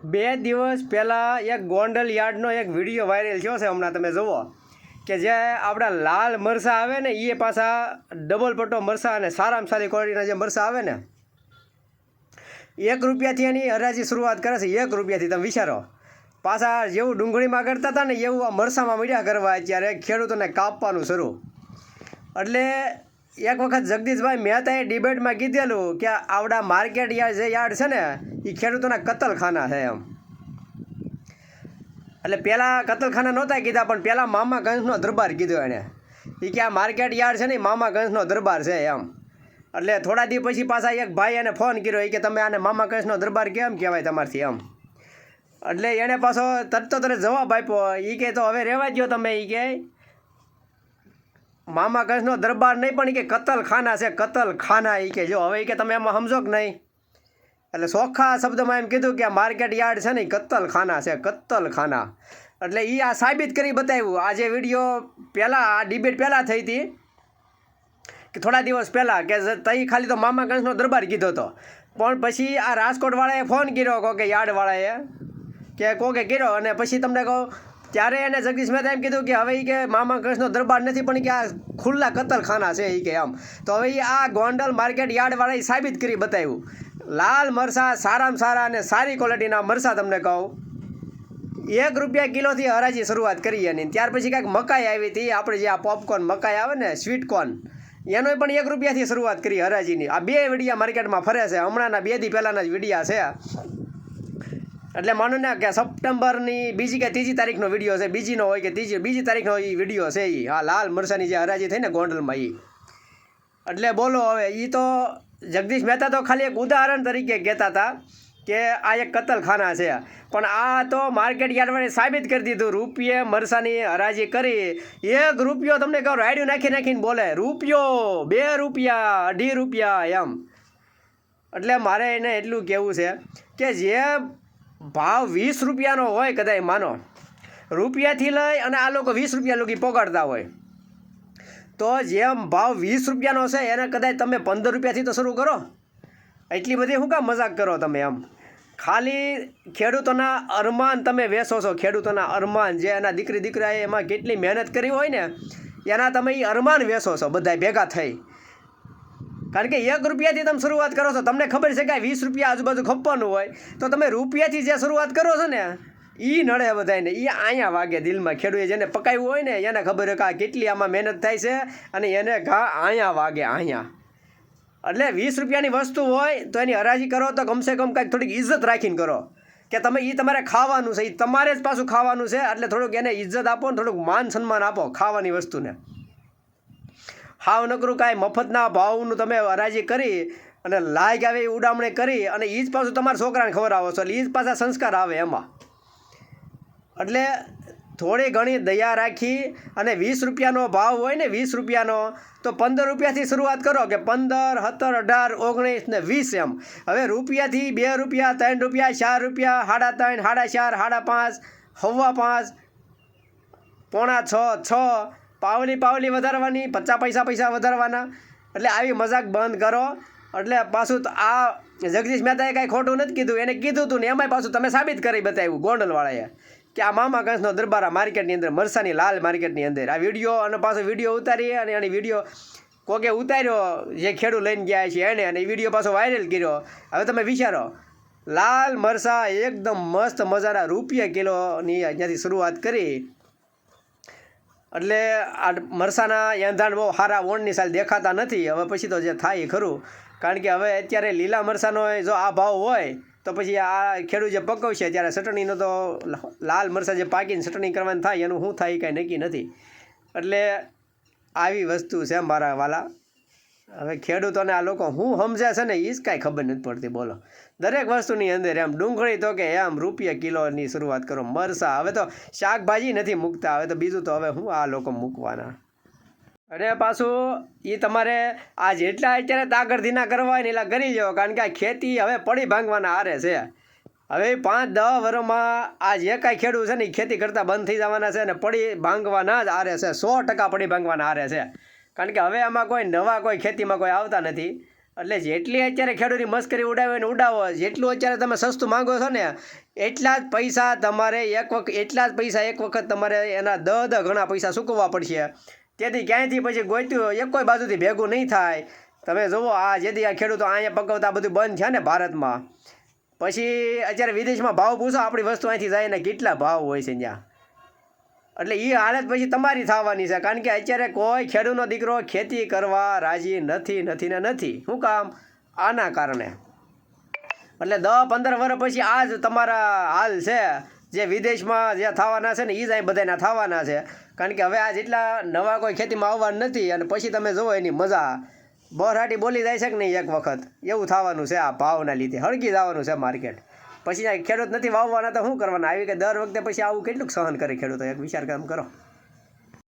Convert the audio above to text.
બે દિવસ પહેલાં એક ગોંડલ યાર્ડનો એક વિડીયો વાયરલ થયો છે. હમણાં તમે જુઓ કે જે આપણા લાલ મરચાં આવે ને એ પાછા ડબલ પટ્ટો મરચાં અને સારામાં સારી ક્વોલિટીના જે મરચાં આવે ને 1 રૂપિયાથી એની હરાજી શરૂઆત કરે છે. 1 રૂપિયાથી તમે વિચારો. પાછા જેવું ડુંગળીમાં કરતા હતા ને એવું આ મરચાંમાં મળ્યા કરવા અત્યારે ખેડૂતોને કાપવાનું શરૂ. એટલે એક વખત જગદીશભાઈ મહેતાએ ડિબેટમાં કીધેલું કે આવડા માર્કેટ યાર્ડ જે યાર્ડ છે ને એ ખેડૂતોના કતલખાના છે એમ. એટલે પહેલાં કતલખાના નહોતા કીધા, પણ પહેલાં મામા કંસનો દરબાર કીધો એણે. એ કે આ માર્કેટ યાર્ડ છે ને એ મામા કંસનો દરબાર છે એમ. એટલે થોડા દિવસ પછી પાછા એક ભાઈ એને ફોન કર્યો એ કે તમે આને મામા કંસનો દરબાર કેમ કહેવાય તમારથી એમ. એટલે એણે પાછો તરત જવાબ આપ્યો. એ કે તો હવે રહેવા દો તમે. એ કે મામા કંસનો દરબાર નહીં પણ એ કે કતલખાના છે, કતલખાના. એ કે જો હવે એ કે તમે એમાં સમજો કે નહીં. એટલે ચોખ્ખા શબ્દમાં એમ કીધું કે આ માર્કેટ યાર્ડ છે ને એ કતલખાના છે, કતલખાના. એટલે એ આ સાબિત કરી બતાવ્યું. આ જે વિડીયો પહેલાં આ ડિબેટ પહેલાં થઈ હતી કે થોડા દિવસ પહેલાં કે તઈ ખાલી તો મામા કંસનો દરબાર કીધો હતો, પણ પછી આ રાજકોટવાળાએ ફોન કર્યો કહો કે યાર્ડવાળાએ કે કોકે કર્યો અને પછી તમને કહું ત્યારે એને જગદીશ મહેતા એમ કીધું કે હવે એ કે મામા કંસનો દરબાર નથી પણ કે આ ખુલ્લા કતલખાના છે એ કે આમ. તો હવે આ ગોંડલ માર્કેટ યાર્ડવાળાએ સાબિત કરી બતાવ્યું. લાલ મરચાં સારામાં સારા અને સારી ક્વોલિટીના મરચાં તમને કહું 1 રૂપિયા કિલોથી હરાજી શરૂઆત કરી એની. ત્યાર પછી કાંઈક મકાઈ આવી હતી, આપણે જે આ પોપકોર્ન મકાઈ આવે ને સ્વીટકોર્ન, એનો પણ 1 રૂપિયાથી શરૂઆત કરી હરાજીની. આ 2 વિડીયા માર્કેટમાં ફરે છે, હમણાંના 2 દી પહેલાંના જ વિડીયા છે. એટલે માનો ને કે સપ્ટેમ્બરની 2 કે 3 તારીખનો વિડીયો છે, બીજીનો હોય કે બીજી તારીખનો એ વિડીયો છે. એ હા લાલ મરચાંની જે હરાજી થઈ ને ગોંડલમાં એ. એટલે બોલો હવે એ તો જગદીશ મહેતા તો ખાલી એક ઉદાહરણ તરીકે કહેતા હતા કે આ એક કતલખાના છે, પણ આ તો માર્કેટ યાર્ડવાળાએ સાબિત કરી દીધું. રૂપિયે મરચાંની હરાજી કરી. 1 રૂપિયો તમને કહું રાયડું નાખીને બોલે રૂપિયો, 2 રૂપિયા, 2.5 રૂપિયા એમ. એટલે મારે એને એટલું કહેવું છે કે જે ભાવ 20 રૂપિયાનો હોય કદાચ માનો રૂપિયાથી લઈ અને આ લોકો 20 રૂપિયા લગી પોગાડતા હોય, તો જેમ ભાવ 20 રૂપિયાનો છે એને કદાચ તમે 15 રૂપિયાથી તો શરૂ કરો. એટલી બધી શું કામ મજાક કરો તમે એમ. ખાલી ખેડૂતોના અરમાન તમે વેચો છો. ખેડૂતોના અરમાન જે એના દીકરી દીકરાએ એમાં કેટલી મહેનત કરી હોય ને એના તમે એ અરમાન વેચો છો બધા ભેગા થઈ. કારણ કે 1 રૂપિયાથી તમે શરૂઆત કરો છો. તમને ખબર છે કે 20 રૂપિયા આજુબાજુ ખપવાનું હોય, તો તમે રૂપિયાથી જે શરૂઆત કરો છો ને એ નડે બધાને. એ અહીંયા વાગે દિલમાં. ખેડૂતે જેને પકાવ્યું હોય ને એને ખબર હોય કે આ કેટલી આમાં મહેનત થાય છે અને એને ઘા અહીંયા વાગે અહીંયા. એટલે 20 રૂપિયાની વસ્તુ હોય તો એની હરાજી કરો તો કમસે કમ કાંઈક થોડીક ઇજ્જત રાખીને કરો કે તમે એ તમારે ખાવાનું છે, એ તમારે જ પાછું ખાવાનું છે. એટલે થોડુંક એને ઇજ્જત આપો ને થોડુંક માન સન્માન આપો ખાવાની વસ્તુને. હાવ નકરું કાંઈ મફતના ભાવનું તમે હરાજી કરી અને લાયક આવે એ ઉડામણી કરી અને એ જ પાછું તમારા છોકરાને ખવડાવો છો. એટલે એ જ પાછા સંસ્કાર આવે એમાં. એટલે થોડી ઘણી દયા રાખી અને 20 રૂપિયાનો ભાવ હોય ને 20 રૂપિયાનો, તો 15 રૂપિયાથી શરૂઆત કરો કે 15, 17, 18, 19 ને 20 એમ. હવે રૂપિયાથી 2 રૂપિયા, 3 રૂપિયા, 4 રૂપિયા, 3.5, 4.5, 5.5, 5.6, પાવલી વધારવાની, 50 પૈસા વધારવાના. એટલે આવી મજાક બંધ કરો. એટલે પાછું તો આ જગદીશ મહેતાએ કાંઈ ખોટું નથી કીધું, એને કીધું હતું ને એમાંય પાછું તમે સાબિત કરી બતાવ્યું ગોંડલવાળાએ કે આ મામા કંસનો દરબાર આ માર્કેટની અંદર મરચાંની લાલ માર્કેટની અંદર આ વિડીયો અને પાછો વિડીયો ઉતારી અને એની વિડીયો કોકે ઉતાર્યો જે ખેડૂત લઈને ગયા છે એને, અને એ વિડીયો પાછો વાયરલ કર્યો. હવે તમે વિચારો લાલ મરચાં એકદમ મસ્ત મજાના રૂપિયા કિલોની અહીંયાથી શરૂઆત કરી. એટલે આ મરચાંના એંધાણ બહુ સારા ઓણની સાલ દેખાતા નથી. હવે પછી તો જે થાય એ ખરું, કારણ કે હવે અત્યારે લીલા મરચાંનો જો આ ભાવ હોય તો પછી આ ખેડૂત જે પકવશે ત્યારે ચટણીનો તો લાલ મરચાં જે પાકીને ચટણી કરવાની થાય એનું શું થાય એ કાંઈ નક્કી નથી. એટલે આવી વસ્તુ છે મારા વાલા. હવે ખેડૂતોને આ લોકો શું સમજે છે ને એ જ કાંઈ ખબર નથી પડતી. બોલો દરેક વસ્તુની અંદર એમ ડુંગળી તો કે એમ રૂપિયા કિલોની શરૂઆત કરો. મરચાં હવે તો શાકભાજી નથી મૂકતા, હવે તો બીજું તો હવે શું આ લોકો મૂકવાના. અને પાછું એ તમારે આ જેટલા અત્યારે તાકડધીના કરવા હોય ને એટલા કરી જાઓ, કારણ કે આ ખેતી હવે પડી ભાંગવાના આરે છે. હવે 5-10 વર્ષમાં આ જે કાંઈ ખેડૂત છે ને એ ખેતી કરતાં બંધ થઈ જવાના છે અને પડી ભાંગવાના જ આરે છે. 100% પડી ભાંગવાના આરે છે. કારણ કે હવે આમાં કોઈ નવા કોઈ ખેતીમાં કોઈ આવતા નથી. એટલે જેટલી અત્યારે ખેડૂતની મસ્કરી ઉડાવે ને ઉડાવો, જેટલું અત્યારે તમે સસ્તું માંગો છો ને એટલા જ પૈસા તમારે એક વખત તમારે એના 10 ગણા પૈસા ચૂકવવા પડશે. તેથી ક્યાંયથી પછી ગોત્યું એક કોઈ બાજુથી ભેગું નહીં થાય. તમે જુઓ આ જેથી આ ખેડૂતો અહીંયા પકવતા બધું બંધ છે ને ભારતમાં, પછી અત્યારે વિદેશમાં ભાવ પૂછો આપણી વસ્તુ અહીંથી જાય ને કેટલા ભાવ હોય છે ત્યાં. એટલે એ હાલત પછી તમારી થવાની છે, કારણ કે અત્યારે કોઈ ખેડૂતનો દીકરો ખેતી કરવા રાજી નથી. શું કામ? આના કારણે. એટલે 10-15 વર્ષ પછી આ જ તમારા હાલ છે. જે વિદેશમાં જે થવાના છે ને એ જ અહીં બધાના થવાના છે, કારણ કે હવે આ જેટલા નવા કોઈ ખેતીમાં આવવાના નથી. અને પછી તમે જુઓ એની મજા બહાટી બોલી જાય છે કે નહીં એક વખત, એવું થવાનું છે. આ ભાવના લીધે હળગી જવાનું છે માર્કેટ. પછી ખેડૂત નથી વાવવાના તો શું કરવાના? આવી કે દર વખતે પછી આવું કેટલુંક સહન કરે ખેડૂતો? એક વિચાર કામ કરો.